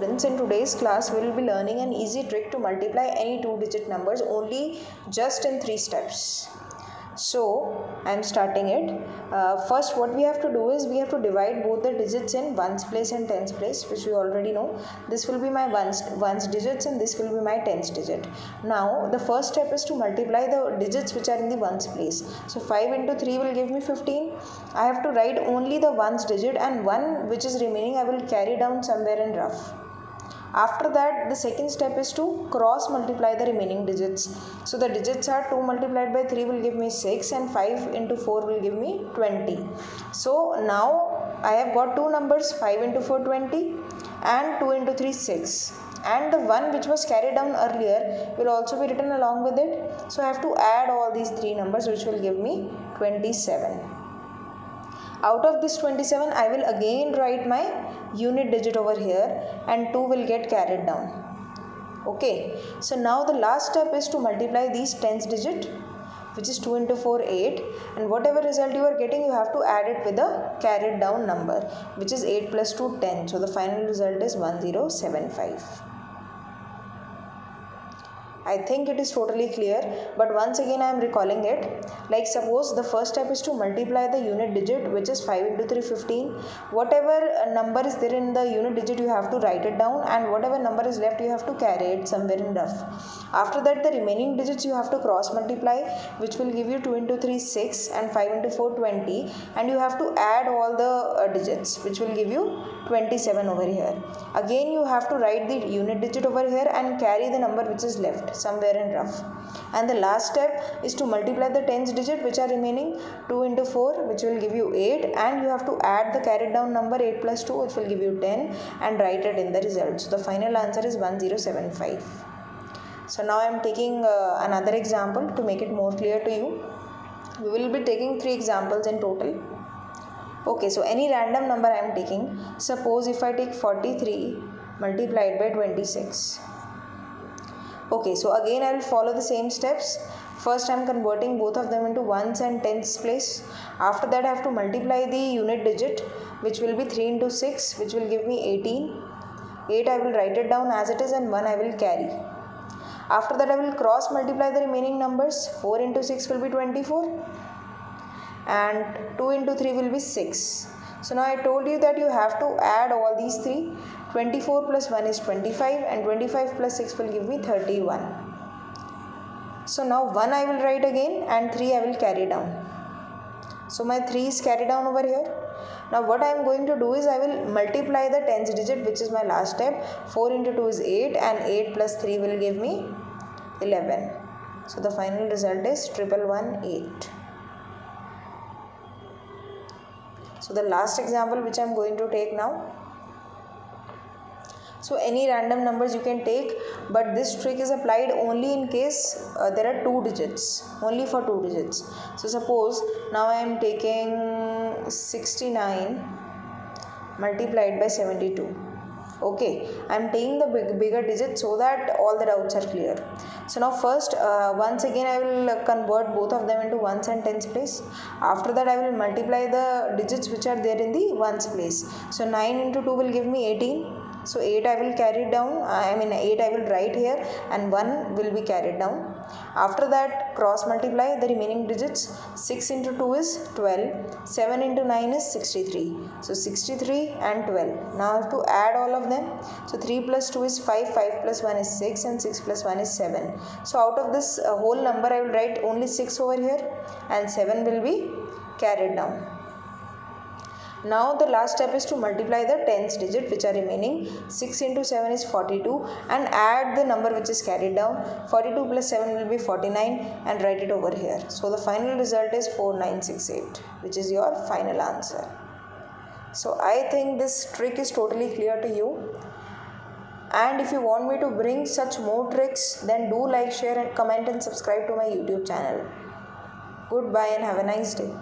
Students, in today's class we will be learning an easy trick to multiply any two-digit numbers only just in 3 steps. So I am starting it. First what we have to do is we have to divide both the digits in ones place and tens place, which we already know. This will be my ones digits and this will be my tens digit. Now the first step is to multiply the digits which are in the ones place. So 5 into 3 will give me 15. I have to write only the ones digit, and 1 which is remaining I will carry down somewhere in rough. After that, the second step is to cross multiply the remaining digits. So the digits are 2 multiplied by 3 will give me 6 and 5 into 4 will give me 20. So now I have got two numbers, 5 into 4 20 and 2 into 3 6. And the one which was carried down earlier will also be written along with it. So I have to add all these three numbers, which will give me 27. Out of this 27, I will again write my unit digit over here and 2 will get carried down. Okay, so now the last step is to multiply these tens digit, which is 2 into 4 8, and whatever result you are getting you have to add it with the carried down number, which is 8 plus 2 10. So the final result is 1075. I think it is totally clear, but once again I am recalling it. Like suppose the first step is to multiply the unit digit, which is 5 into 3 15. Whatever number is there in the unit digit you have to write it down, and whatever number is left you have to carry it somewhere in rough. After that the remaining digits you have to cross multiply, which will give you 2 into 3 6 and 5 into 4 20, and you have to add all the digits, which will give you 27 over here. Again you have to write the unit digit over here and carry the number which is left somewhere in rough. And the last step is to multiply the tens digit which are remaining, 2 into 4 which will give you 8, and you have to add the carried down number 8 plus 2 which will give you 10 and write it in the result. So the final answer is 1075. So now I am taking another example to make it more clear to you. We will be taking 3 examples in total. Okay, so any random number I am taking. Suppose if I take 43 multiplied by 26. Okay, so again I will follow the same steps. First I am converting both of them into ones and tens place. After that I have to multiply the unit digit, which will be 3 into 6, which will give me 18. 8 I will write it down as it is, and 1 I will carry. After that I will cross multiply the remaining numbers. 4 into 6 will be 24 and 2 into 3 will be 6. So now I told you that you have to add all these three. 24 plus 1 is 25 and 25 plus 6 will give me 31. So now 1 I will write again and 3 I will carry down. So my 3 is carried down over here. Now what I am going to do is I will multiply the tens digit, which is my last step. 4 into 2 is 8 and 8 plus 3 will give me 11. So the final result is 1118. So the last example which I am going to take now. So any random numbers you can take, but this trick is applied only in case there are 2 digits, only for 2 digits. So suppose now I am taking 69 multiplied by 72. Okay, I am taking the bigger digit so that all the doubts are clear. So now first once again I will convert both of them into ones and tens place. After that I will multiply the digits which are there in the ones place. So 9 into 2 will give me 18. So 8 I will carry down, 8 I will write here and 1 will be carried down. After that cross multiply the remaining digits. 6 into 2 is 12, 7 into 9 is 63. So 63 and 12. Now I have to add all of them. So 3 plus 2 is 5, 5 plus 1 is 6 and 6 plus 1 is 7. So out of this whole number I will write only 6 over here and 7 will be carried down. Now the last step is to multiply the tens digit which are remaining. 6 into 7 is 42 and add the number which is carried down. 42 plus 7 will be 49 and write it over here. So the final result is 4968, which is your final answer. So I think this trick is totally clear to you. And if you want me to bring such more tricks, then do like, share and comment and subscribe to my YouTube channel. Goodbye and have a nice day.